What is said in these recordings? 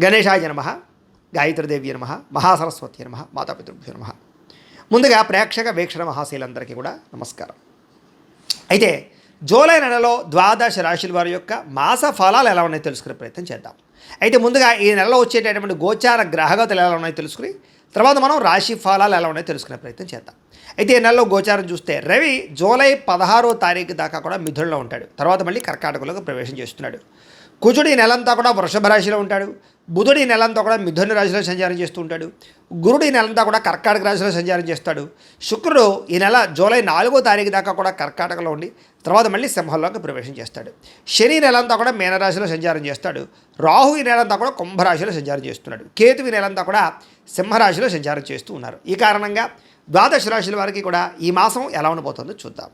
గణేశాయ నమః, గాయత్రీదేవి నమః, మహాసరస్వతి నమః, మాతాపితృభ్యో నమః. ముందుగా ప్రేక్షక వీక్షణ మహాశీలందరికీ కూడా నమస్కారం. అయితే జూలై నెలలో ద్వాదశ రాశుల వారి యొక్క మాస ఫలాలు ఎలా ఉన్నాయో తెలుసుకునే ప్రయత్నం చేద్దాం. అయితే ముందుగా ఈ నెలలో వచ్చేటటువంటి గోచార గ్రహగతులు ఎలా ఉన్నాయో తెలుసుకుని తర్వాత మనం రాశి ఫలాలు ఎలా ఉన్నాయో తెలుసుకునే ప్రయత్నం చేద్దాం. అయితే ఈ నెలలో గోచారం చూస్తే రవి జూలై 16వ తారీఖు దాకా కూడా మిథునంలో ఉంటాడు. తర్వాత మళ్ళీ కర్కాటకంలోకి ప్రవేశం చేస్తున్నాడు. కుజుడు ఈ నెలంతా కూడా వృషభ రాశిలో ఉంటాడు. బుధుడు ఈ నెలంతా కూడా మిథున రాశిలో సంచారం చేస్తూ ఉంటాడు. గురుడు ఈ నెలంతా కూడా కర్కాటక రాశిలో సంచారం చేస్తాడు. శుక్రుడు ఈ నెల జూలై 4వ తారీఖు దాకా కూడా కర్కాటకలో ఉండి తర్వాత మళ్ళీ సింహంలోకి ప్రవేశం చేస్తాడు. శని నెలంతా కూడా మీనరాశిలో సంచారం చేస్తాడు. రాహు ఈ నెలంతా కూడా కుంభరాశిలో సంచారం చేస్తున్నాడు. కేతు ఈ నెలంతా కూడా సింహరాశిలో సంచారం చేస్తూ ఉన్నారు. ఈ కారణంగా ద్వాదశ రాశుల వారికి కూడా ఈ మాసం ఎలా ఉండబోతుందో చూద్దాం.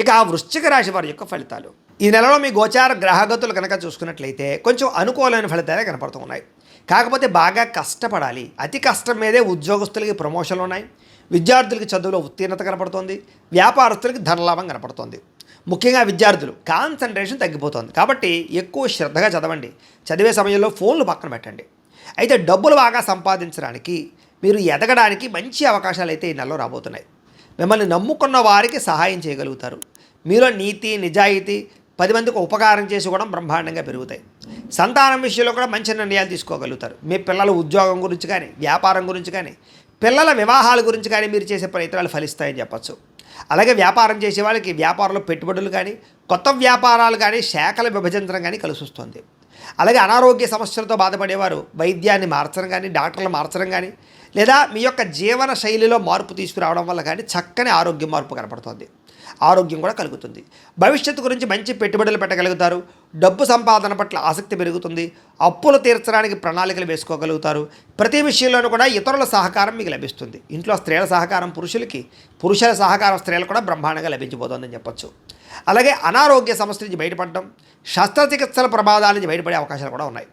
ఇక వృశ్చిక రాశి వారి యొక్క ఫలితాలు. ఈ నెలలో మీ గోచార గ్రహగతులు కనుక చూసుకున్నట్లయితే కొంచెం అనుకూలమైన ఫలితాలే కనపడుతూ ఉన్నాయి. కాకపోతే బాగా కష్టపడాలి. అతి కష్టం మీదే ఉద్యోగస్తులకి ప్రమోషన్లు ఉన్నాయి. విద్యార్థులకి చదువులో ఉత్తీర్ణత కనపడుతోంది. వ్యాపారస్తులకి ధనలాభం కనపడుతోంది. ముఖ్యంగా విద్యార్థులు కాన్సన్ట్రేషన్ తగ్గిపోతుంది. కాబట్టి ఎక్కువ శ్రద్ధగా చదవండి. చదివే సమయంలో ఫోన్లు పక్కన పెట్టండి. అయితే డబ్బులు బాగా సంపాదించడానికి మీరు ఎదగడానికి మంచి అవకాశాలు అయితే ఈ నెలలో రాబోతున్నాయి. మిమ్మల్ని నమ్ముకున్న వారికి సహాయం చేయగలుగుతారు. మీలో నీతి నిజాయితీ 10 మందికి ఉపకారం చేసి కూడా బ్రహ్మాండంగా పెరుగుతాయి. సంతానం విషయంలో కూడా మంచి నిర్ణయాలు తీసుకోగలుగుతారు. మీ పిల్లల ఉద్యోగం గురించి కానీ వ్యాపారం గురించి కానీ పిల్లల వివాహాల గురించి కానీ మీరు చేసే ప్రయత్నాలు ఫలిస్తాయని చెప్పచ్చు. అలాగే వ్యాపారం చేసే వాళ్ళకి వ్యాపారంలో పెట్టుబడులు కానీ కొత్త వ్యాపారాలు కానీ శాఖలు విభజించడం కానీ కలిసి వస్తుంది. అలాగే అనారోగ్య సమస్యలతో బాధపడేవారు వైద్యాన్ని మార్చడం కానీ డాక్టర్లు మార్చడం కానీ లేదా మీ యొక్క జీవన శైలిలో మార్పు తీసుకురావడం వల్ల కానీ చక్కని ఆరోగ్య మార్పు కనపడుతుంది. ఆరోగ్యం కూడా కలుగుతుంది. భవిష్యత్తు గురించి మంచి పెట్టుబడులు పెట్టగలుగుతారు. డబ్బు సంపాదన పట్ల ఆసక్తి పెరుగుతుంది. అప్పులు తీర్చడానికి ప్రణాళికలు వేసుకోగలుగుతారు. ప్రతి విషయంలోనూ కూడా ఇతరుల సహకారం మీకు లభిస్తుంది. ఇంట్లో స్త్రీల సహకారం పురుషులకి, పురుషుల సహకారం స్త్రీలకు కూడా బ్రహ్మాండంగా లభించబోతోందని చెప్పచ్చు. అలాగే అనారోగ్య సమస్యల నుంచి బయటపడడం, శస్త్రచికిత్సల ప్రమాదాల నుంచి బయటపడే అవకాశాలు కూడా ఉన్నాయి.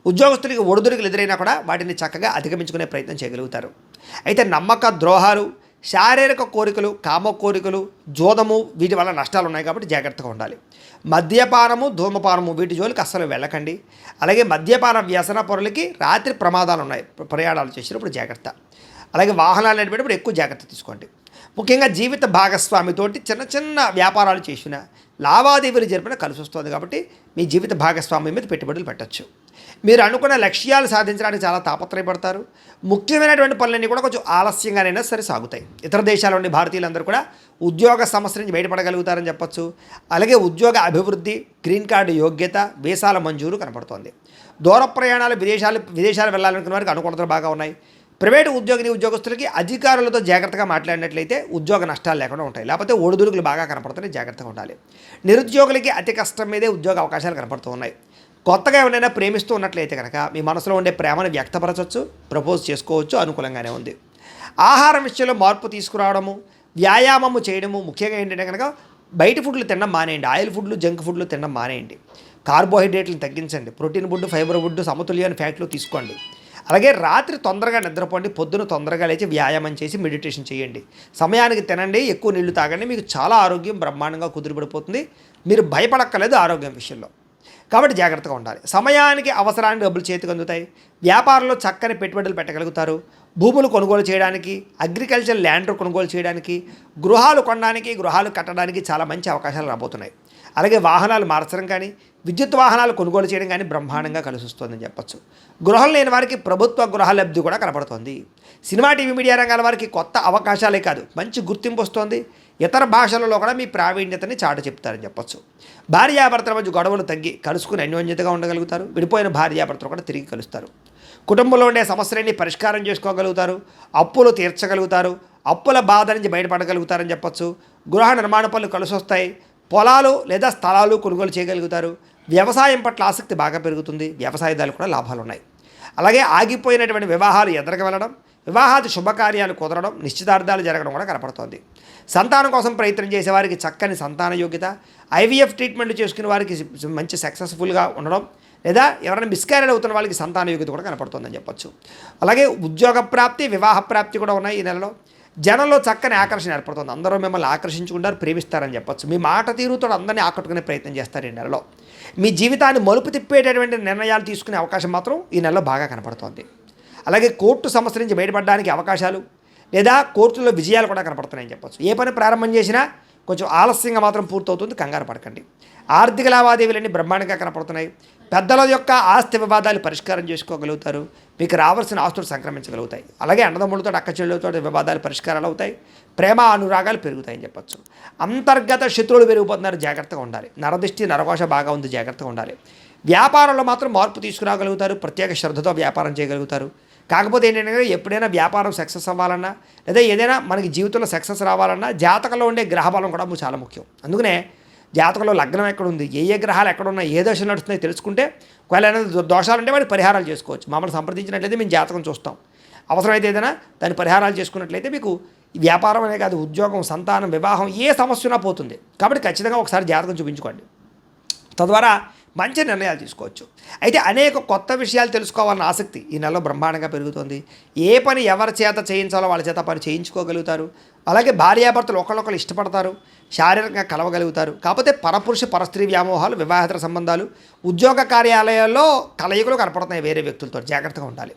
ఉద్యోగస్తులకి ఒడిదుడుకులు ఎదురైనా కూడా వాటిని చక్కగా అధిగమించుకునే ప్రయత్నం చేయగలుగుతారు. అయితే నమ్మక ద్రోహాలు, శారీరక కోరికలు, కామ కోరికలు, జోదము వీటి వల్ల నష్టాలు ఉన్నాయి. కాబట్టి జాగ్రత్తగా ఉండాలి. మద్యపానము, ధూమపానము వీటి జోలికి అస్సలు వెళ్ళకండి. అలాగే మద్యపాన వ్యసన పరులకి రాత్రి ప్రమాదాలు ఉన్నాయి. ప్రయాణాలు చేసినప్పుడు జాగ్రత్త. అలాగే వాహనాలు నడిపేటప్పుడు ఎక్కువ జాగ్రత్త తీసుకోండి. ముఖ్యంగా జీవిత భాగస్వామితోటి చిన్న చిన్న వ్యాపారాలు చేసిన లావాదేవీలు జరిపిన కలిసి వస్తుంది. కాబట్టి మీ జీవిత భాగస్వామి మీద పెట్టుబడులు పెట్టచ్చు. మీరు అనుకున్న లక్ష్యాలు సాధించడానికి చాలా తాపత్రయపడతారు. ముఖ్యమైనటువంటి పనులన్నీ కూడా కొంచెం ఆలస్యంగానైనా సరే సాగుతాయి. ఇతర దేశాల నుండి భారతీయులందరూ కూడా ఉద్యోగ సమస్య నుంచి బయటపడగలుగుతారని చెప్పచ్చు. అలాగే ఉద్యోగ అభివృద్ధి, గ్రీన్ కార్డు యోగ్యత, వీసాల మంజూరు కనపడుతోంది. దూర ప్రయాణాలు, విదేశాలు వెళ్ళాలనుకున్న వారికి అనుకూలతలు బాగా ఉన్నాయి. ప్రైవేటు ఉద్యోగస్తులకి అధికారులతో జాగ్రత్తగా మాట్లాడినట్లయితే ఉద్యోగ నష్టాలు లేకుండా ఉంటాయి. లేకపోతే ఒడిదుడుకులు బాగా కనపడుతున్నాయి. జాగ్రత్తగా ఉండాలి. నిరుద్యోగులకి అతి కష్టం మీదే ఉద్యోగ అవకాశాలు కనపడుతూ ఉన్నాయి. కొత్తగా ఎవరైనా ప్రేమిస్తూ ఉన్నట్లయితే కనుక మీ మనసులో ఉండే ప్రేమను వ్యక్తపరచవచ్చు, ప్రపోజ్ చేసుకోవచ్చు. అనుకూలంగానే ఉంది. ఆహారం విషయంలో మార్పు తీసుకురావడము, వ్యాయామము చేయడము. ముఖ్యంగా ఏంటంటే కనుక బయట ఫుడ్లు తినడం మానేయండి. ఆయిల్ ఫుడ్లు, జంక్ ఫుడ్లు తినడం మానేయండి. కార్బోహైడ్రేట్లను తగ్గించండి. ప్రోటీన్ ఫుడ్, ఫైబర్ ఫుడ్, సమతుల్యమైన ఫ్యాట్లు తీసుకోండి. అలాగే రాత్రి తొందరగా నిద్రపోండి. పొద్దున తొందరగా లేచి వ్యాయామం చేసి మెడిటేషన్ చేయండి. సమయానికి తినండి. ఎక్కువ నీళ్లు తాగండి. మీకు చాలా ఆరోగ్యం బ్రహ్మాండంగా కుదిరిపడిపోతుంది. మీరు భయపడక్కర్లేదు ఆరోగ్యం విషయంలో. కాబట్టి జాగ్రత్తగా ఉండాలి. సమయానికి అవసరానికి డబ్బులు చేతికి అందుతాయి. వ్యాపారంలో చక్కని పెట్టుబడులు పెట్టగలుగుతారు. భూములు కొనుగోలు చేయడానికి, అగ్రికల్చర్ ల్యాండ్ కొనుగోలు చేయడానికి, గృహాలు కొనడానికి, గృహాలు కట్టడానికి చాలా మంచి అవకాశాలు రాబోతున్నాయి. అలాగే వాహనాలు మార్చడం కానీ, విద్యుత్ వాహనాలు కొనుగోలు చేయడం కానీ బ్రహ్మాండంగా కలిసి వస్తుందని చెప్పచ్చు. గృహం లేని వారికి ప్రభుత్వ గృహ లబ్ధి కూడా కనపడుతుంది. సినిమా, టీవీ, మీడియా రంగాల వారికి కొత్త అవకాశాలే కాదు మంచి గుర్తింపు వస్తుంది. ఇతర భాషలలో కూడా మీ ప్రావీణ్యతని చాటు చెప్తారని చెప్పచ్చు. భార్యాభర్తల మధ్య గొడవలు తగ్గి కలుసుకుని అన్యోన్యతగా ఉండగలుగుతారు. విడిపోయిన భార్యాభర్తలు కూడా తిరిగి కలుస్తారు. కుటుంబంలో ఉండే సమస్యలన్నీ పరిష్కారం చేసుకోగలుగుతారు. అప్పులు తీర్చగలుగుతారు. అప్పుల బాధ నుంచి బయటపడగలుగుతారని చెప్పచ్చు. గృహ నిర్మాణ పనులు కలిసి వస్తాయి. పొలాలు లేదా స్థలాలు కొనుగోలు చేయగలుగుతారు. వ్యవసాయం పట్ల ఆసక్తి బాగా పెరుగుతుంది. వ్యవసాయదారులు కూడా లాభాలు ఉన్నాయి. అలాగే ఆగిపోయినటువంటి వివాహాలు ఎదురుకు వెళ్ళడం, వివాహాది శుభకార్యాలు కుదరడం, నిశ్చితార్థాలు జరగడం కూడా కనపడుతోంది. సంతానం కోసం ప్రయత్నం చేసేవారికి చక్కని సంతాన యోగ్యత, ఐవీఎఫ్ ట్రీట్మెంట్ చేసుకునే వారికి మంచి సక్సెస్ఫుల్గా ఉండడం, లేదా ఎవరైనా మిస్క్యారేజ్ అవుతున్న వాళ్ళకి సంతాన యోగ్యత కూడా కనపడుతుందని చెప్పచ్చు. అలాగే ఉద్యోగ ప్రాప్తి, వివాహ ప్రాప్తి కూడా ఉన్నాయి ఈ నెలలో. జనంలో చక్కని ఆకర్షణ ఏర్పడుతుంది. అందరూ మిమ్మల్ని ఆకర్షించుకుంటారు, ప్రేమిస్తారని చెప్పొచ్చు. మీ మాట తీరుతో అందరినీ ఆకట్టుకునే ప్రయత్నం చేస్తారు ఈ నెలలో. మీ జీవితాన్ని మలుపు తిప్పేటటువంటి నిర్ణయాలు తీసుకునే అవకాశం మాత్రం ఈ నెలలో బాగా కనపడుతోంది. అలాగే కోర్టు సమస్య నుంచి బయటపడడానికి అవకాశాలు లేదా కోర్టులో విజయాలు కూడా కనపడుతున్నాయని చెప్పొచ్చు. ఏ పని ప్రారంభం చేసినా కొంచెం ఆలస్యంగా మాత్రం పూర్తవుతుంది, కంగారు పడకండి. ఆర్థిక లావాదేవీలన్నీ బ్రహ్మాండంగా కనపడుతున్నాయి. పెద్దల యొక్క ఆస్తి వివాదాలు పరిష్కారం చేసుకోగలుగుతారు. మీకు రావాల్సిన ఆస్తులు సంక్రమించగలుగుతాయి. అలాగే అన్నదమ్ములతో అక్క చెల్లెలతో వివాదాలు పరిష్కారాలు అవుతాయి. ప్రేమ అనురాగాలు పెరుగుతాయని చెప్పొచ్చు. అంతర్గత శత్రువులు పెరిగిపోతున్నారు, జాగ్రత్తగా ఉండాలి. నరదృష్టి నరకోశ బాగా ఉంది, జాగ్రత్తగా ఉండాలి. వ్యాపారంలో మాత్రం మార్పు తీసుకురాగలుగుతారు, ప్రత్యేక శ్రద్ధతో వ్యాపారం చేయగలుగుతారు. కాకపోతే ఏంటంటే ఎప్పుడైనా వ్యాపారం సక్సెస్ అవ్వాలన్నా లేదా ఏదైనా మనకి జీవితంలో సక్సెస్ రావాలన్నా జాతకంలో ఉండే గ్రహబలం కూడా చాలా ముఖ్యం. అందుకనే జాతకంలో లగ్నం ఎక్కడుంది, ఏ గ్రహాలు ఎక్కడున్నా, ఏ దశ నడుస్తున్నాయో తెలుసుకుంటే ఒకవేళ ఏదైనా దోషాలు ఉంటే వాటి పరిహారాలు చేసుకోవచ్చు. మమ్మల్ని సంప్రదించినట్లయితే మేము జాతకం చూస్తాం. అవసరమైతే ఏదైనా దాని పరిహారాలు చేసుకున్నట్లయితే మీకు వ్యాపారం అనే కాదు, ఉద్యోగం, సంతానం, వివాహం ఏ సమస్య ఉన్నా పోతుంది. కాబట్టి ఖచ్చితంగా ఒకసారి జాతకం చూపించుకోండి. తద్వారా మంచి నిర్ణయాలు తీసుకోవచ్చు. అయితే అనేక కొత్త విషయాలు తెలుసుకోవాలన్న ఆసక్తి ఈ నెలలో బ్రహ్మాండంగా పెరుగుతుంది. ఏ పని ఎవరి చేత చేయించాలో వాళ్ళ చేత పని చేయించుకోగలుగుతారు. అలాగే భార్యాభర్తలు ఒకళ్ళొకళ్ళు ఇష్టపడతారు, శారీరకంగా కలవగలుగుతారు. కాకపోతే పరపురుష పరస్త్రీ వ్యామోహాలు, వివాహేతర సంబంధాలు, ఉద్యోగ కార్యాలయాల్లో కలయికలు కనపడుతున్నాయి వేరే వ్యక్తులతో, జాగ్రత్తగా ఉండాలి.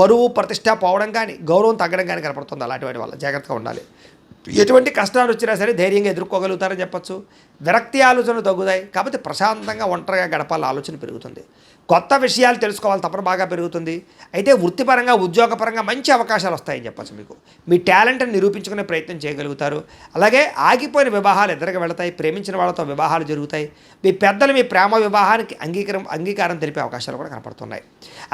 పరువు ప్రతిష్ట పోవడం కానీ గౌరవం తగ్గడం కానీ కనపడుతుంది. అలాంటి వాటి వల్ల జాగ్రత్తగా ఉండాలి. ఎటువంటి కష్టాలు వచ్చినా సరే ధైర్యంగా ఎదుర్కోగలుగుతారని చెప్పచ్చు. విరక్తి ఆలోచనలు తగ్గుతాయి. కాబట్టి ప్రశాంతంగా ఒంటరిగా గడపాల ఆలోచన పెరుగుతుంది. కొత్త విషయాలు తెలుసుకోవాలి తపన బాగా పెరుగుతుంది. అయితే వృత్తిపరంగా ఉద్యోగపరంగా మంచి అవకాశాలు వస్తాయని చెప్పచ్చు. మీకు మీ టాలెంట్ని నిరూపించుకునే ప్రయత్నం చేయగలుగుతారు. అలాగే ఆగిపోయిన వివాహాలు ఎదురుగా వెళతాయి. ప్రేమించిన వాళ్ళతో వివాహాలు జరుగుతాయి. మీ పెద్దలు మీ ప్రేమ వివాహానికి అంగీకారం తెలిపే అవకాశాలు కూడా కనపడుతున్నాయి.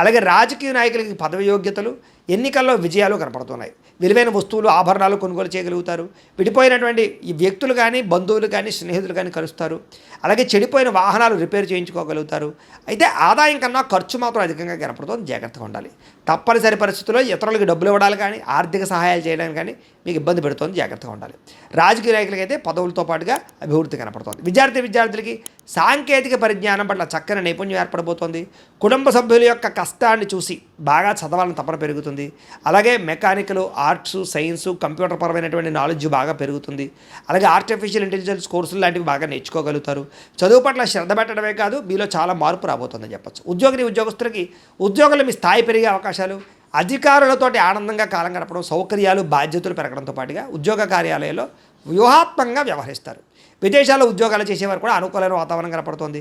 అలాగే రాజకీయ నాయకులకి పదవి యోగ్యతలు, ఎన్నికల్లో విజయాలు కనపడుతున్నాయి. విలువైన వస్తువులు, ఆభరణాలు కొనుగోలు చేయగలుగుతారు. విడిపోయినటువంటి ఈ వ్యక్తులు కానీ, బంధువులు కానీ, స్నేహితులు కానీ కలుస్తారు. అలాగే చెడిపోయిన వాహనాలు రిపేర్ చేయించుకోగలుగుతారు. అయితే ఆదాయం కన్నా ఖర్చు మాత్రం అధికంగా కనపడుతుంది, జాగ్రత్తగా ఉండాలి. తప్పనిసరి పరిస్థితుల్లో ఇతరులకు డబ్బులు ఇవ్వడాలు కానీ, ఆర్థిక సహాయాలు చేయడానికి కానీ మీకు ఇబ్బంది పెడుతుంది, జాగ్రత్తగా ఉండాలి. రాజకీయ నాయకులకి అయితే పదవులతో పాటుగా అభివృద్ధి కనపడుతుంది. విద్యార్థులకి సాంకేతిక పరిజ్ఞానం పట్ల చక్కని నైపుణ్యం ఏర్పడబోతోంది. కుటుంబ సభ్యుల యొక్క కష్టాన్ని చూసి బాగా చదవాలని తపన పెరుగుతుంది. అలాగే మెకానికల్, ఆర్ట్స్, సైన్స్, కంప్యూటర్ పరమైనటువంటి నాలెడ్జ్ బాగా పెరుగుతుంది. అలాగే ఆర్టిఫిషియల్ ఇంటెలిజెన్స్ కోర్సులు లాంటివి బాగా నేర్చుకోగలుగుతారు. చదువు పట్ల శ్రద్ధ పెట్టడమే కాదు, మీలో చాలా మార్పు రాబోతుందని చెప్పచ్చు. ఉద్యోగస్తులకి ఉద్యోగంలో మీ స్థాయి పెరిగే అవకాశాలు, అధికారులతోటి ఆనందంగా కాలం గడపడం, సౌకర్యాలు, బాధ్యతలు పెరగడంతో పాటుగా ఉద్యోగ కార్యాలయంలో వ్యూహాత్మకంగా వ్యవహరిస్తారు. విదేశాల్లో ఉద్యోగాలు చేసేవారు కూడా అనుకూలమైన వాతావరణం కనపడుతుంది.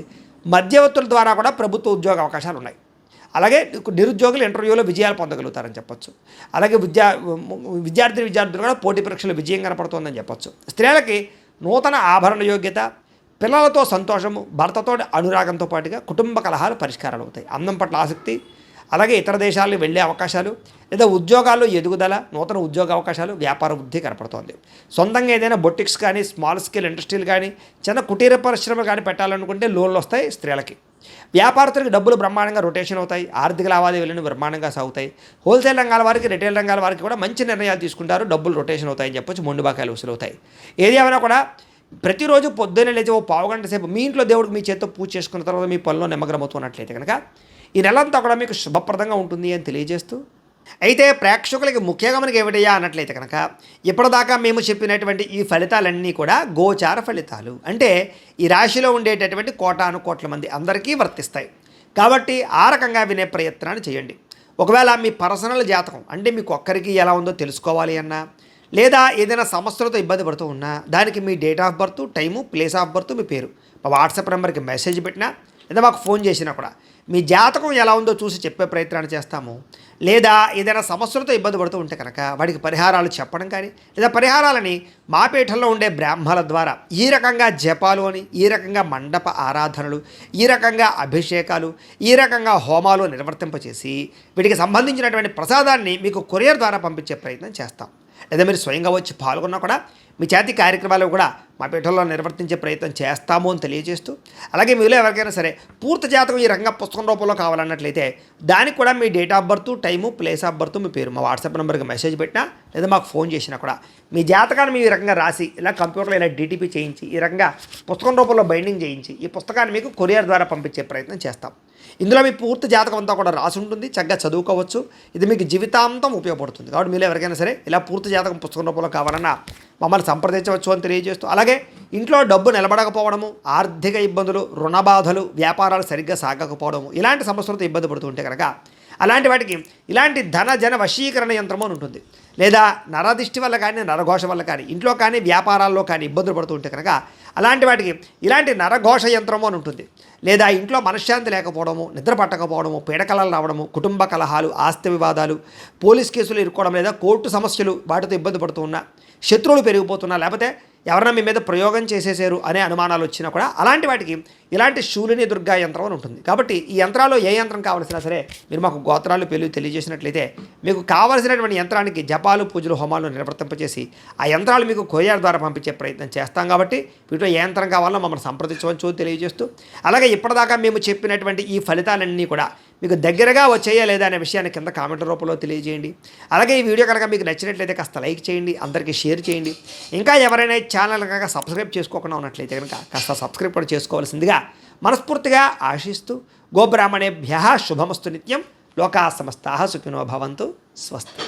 మధ్యవర్తుల ద్వారా కూడా ప్రభుత్వ ఉద్యోగ అవకాశాలు ఉన్నాయి. అలాగే నిరుద్యోగులు ఇంటర్వ్యూలో విజయాలు పొందగలుగుతారని చెప్పొచ్చు. అలాగే విద్యార్థులు కూడా పోటీ పరీక్షలో విజయం కనపడుతుందని చెప్పొచ్చు. స్త్రీలకి నూతన ఆభరణ యోగ్యత, పిల్లలతో సంతోషము, భర్తతో అనురాగంతో పాటుగా కుటుంబ కలహాలు పరిష్కారాలు అవుతాయి. అందం పట్ల ఆసక్తి, అలాగే ఇతర దేశాలకు వెళ్ళే అవకాశాలు లేదా ఉద్యోగాల్లో ఎదుగుదల, నూతన ఉద్యోగ అవకాశాలు, వ్యాపార వృద్ధి కనపడుతోంది. సొంతంగా ఏదైనా బొటిక్స్ కానీ, స్మాల్ స్కేల్ ఇండస్ట్రీలు కానీ, చిన్న కుటీర పరిశ్రమలు కానీ పెట్టాలనుకుంటే లోన్లు వస్తాయి స్త్రీలకి. వ్యాపారస్తులకు డబ్బులు బ్రహ్మాండంగా రొటేషన్ అవుతాయి. ఆర్థిక లావాదేవీలను బ్రహ్మాండంగా సాగుతాయి. హోల్సేల్ రంగాల వారికి, రిటైల్ రంగాల వారికి కూడా మంచి నిర్ణయాలు తీసుకుంటారు. డబ్బులు రొటేషన్ అవుతాయని చెప్పొచ్చు. మొండి బాకాయలు వసూలవుతాయి. ఏది ఏమైనా కూడా ప్రతిరోజు పొద్దున్నే లేచి ఓ పావుగంట సేపు మీ ఇంట్లో దేవుడికి మీ చేత్తో పూజ చేసుకున్న తర్వాత మీ పనిలో నిమగ్నమవుతున్నట్లయితే కనుక ఈ నెలంతా కూడా మీకు శుభప్రదంగా ఉంటుంది అని తెలియజేస్తూ, అయితే ప్రేక్షకులకి ముఖ్యంగా మనకి ఏమిటయ్యా అన్నట్లయితే కనుక ఇప్పటిదాకా మేము చెప్పినటువంటి ఈ ఫలితాలన్నీ కూడా గోచార ఫలితాలు. అంటే ఈ రాశిలో ఉండేటటువంటి కోటాను కోట్ల మంది అందరికీ వర్తిస్తాయి. కాబట్టి ఆ రకంగా వినే ప్రయత్నాన్ని చేయండి. ఒకవేళ మీ పర్సనల్ జాతకం అంటే మీకు ఒక్కరికి ఎలా ఉందో తెలుసుకోవాలి అన్నా, లేదా ఏదైనా సమస్యలతో ఇబ్బంది పడుతూ ఉన్నా, దానికి మీ date of birth, time, place of birth, మీ పేరు మా వాట్సాప్ నెంబర్కి మెసేజ్ పెట్టినా లేదా మాకు ఫోన్ చేసినా కూడా మీ జాతకం ఎలా ఉందో చూసి చెప్పే ప్రయత్నాన్ని చేస్తాము. లేదా ఏదైనా సమస్యలతో ఇబ్బంది పడుతూ ఉంటే కనుక వాడికి పరిహారాలు చెప్పడం కానీ, లేదా పరిహారాలని మా పీఠంలో ఉండే బ్రాహ్మణుల ద్వారా ఈ రకంగా జపాలు అని, ఈ రకంగా మండప ఆరాధనలు, ఈ రకంగా అభిషేకాలు, ఈ రకంగా హోమాలు నిర్వర్తింపచేసి వీటికి సంబంధించినటువంటి ప్రసాదాన్ని మీకు కొరియర్ ద్వారా పంపించే ప్రయత్నం చేస్తాం. లేదా మీరు స్వయంగా వచ్చి పాల్గొన్నా కూడా మీ చేతి కార్యక్రమాలు కూడా మా పీఠంలో నిర్వర్తించే ప్రయత్నం చేస్తాము అని తెలియజేస్తూ, అలాగే మీలో ఎవరికైనా సరే పూర్తి జాతకం ఈ రంగ పుస్తకం రూపంలో కావాలన్నట్లయితే దానికి కూడా మీ date of birth, time, place of birth, మీ పేరు మా వాట్సాప్ నెంబర్కి మెసేజ్ పెట్టినా లేదా మాకు ఫోన్ చేసినా కూడా మీ జాతకాన్ని మీ రకంగా రాసి ఇలా కంప్యూటర్లో ఇలా డీటీపీ చేయించి ఈ రకంగా పుస్తకం రూపంలో బైండింగ్ చేయించి ఈ పుస్తకాన్ని మీకు కొరియర్ ద్వారా పంపించే ప్రయత్నం చేస్తాం. ఇందులో మీ పూర్తి జాతకం అంతా కూడా రాసి ఉంటుంది, చక్కగా చదువుకోవచ్చు. ఇది మీకు జీవితాంతం ఉపయోగపడుతుంది. కాబట్టి మీరు ఎవరికైనా సరే ఇలా పూర్తి జాతకం పుస్తకం రూపంలో కావాలన్నా మమ్మల్ని సంప్రదించవచ్చు అని తెలియజేస్తూ, అలాగే ఇంట్లో డబ్బు నిలబడకపోవడము, ఆర్థిక ఇబ్బందులు, రుణ బాధలు, వ్యాపారాలు సరిగ్గా సాగకపోవడము, ఇలాంటి సమస్యలతో ఇబ్బంది పడుతూ ఉంటే కనుక అలాంటి వాటికి ఇలాంటి ధన జన వశీకరణ యంత్రము అని ఉంటుంది. లేదా నరదిష్టి వల్ల కానీ, నరఘోష వల్ల కానీ, ఇంట్లో కానీ వ్యాపారాల్లో కానీ ఇబ్బందులు పడుతూ ఉంటే కనుక అలాంటి వాటికి ఇలాంటి నరఘోష యంత్రము అని ఉంటుంది. లేదా ఇంట్లో మనశ్శాంతి లేకపోవడము, నిద్ర పట్టకపోవడము, పీడకలలు రావడము, కుటుంబ కలహాలు, ఆస్తి వివాదాలు, పోలీస్ కేసులు ఇరుక్కోవడం, లేదా కోర్టు సమస్యలు, వాటితో ఇబ్బంది పడుతూ ఉన్నా, శత్రువులు పెరిగిపోతున్నా, లేకపోతే ఎవరైనా మీ మీద ప్రయోగం చేసేసారు అనే అనుమానాలు వచ్చినా కూడా అలాంటి వాటికి ఇలాంటి శూలిని దుర్గా యంత్రం అని ఉంటుంది. కాబట్టి ఈ యంత్రాల్లో ఏ యంత్రం కావాల్సినా సరే మీరు మాకు గోత్రాలు పేర్లు తెలియజేసినట్లయితే మీకు కావాల్సినటువంటి యంత్రానికి జపాలు, పూజలు, హోమాలు నిర్వర్తింపచేసి ఆ యంత్రాలు మీకు కొరియర్ ద్వారా పంపించే ప్రయత్నం చేస్తాం. కాబట్టి వీటిలో ఏ యంత్రం కావాలో మమ్మల్ని సంప్రదించవచ్చు తెలియజేస్తూ, అలాగే ఇప్పటిదాకా మేము చెప్పినటువంటి ఈ ఫలితాలన్నీ కూడా మీకు దగ్గరగా వచ్చేయా లేదా అనే విషయాన్ని కింద కామెంట్ రూపంలో తెలియజేయండి. అలాగే ఈ వీడియో కనుక మీకు నచ్చినట్లయితే కాస్త లైక్ చేయండి, అందరికీ షేర్ చేయండి. ఇంకా ఎవరైనా ఛానల్ కనుక సబ్స్క్రైబ్ చేసుకోకుండా ఉన్నట్లయితే కనుక కాస్త సబ్స్క్రైబ్ కూడా చేసుకోవాల్సిందిగా మనస్ఫూర్తిగా ఆశిస్తూ, గోబ్రాహ్మణేభ్యః శుభమస్తు నిత్యం. లోకా సమస్తాః సుఖినో భవంతు. స్వస్తి.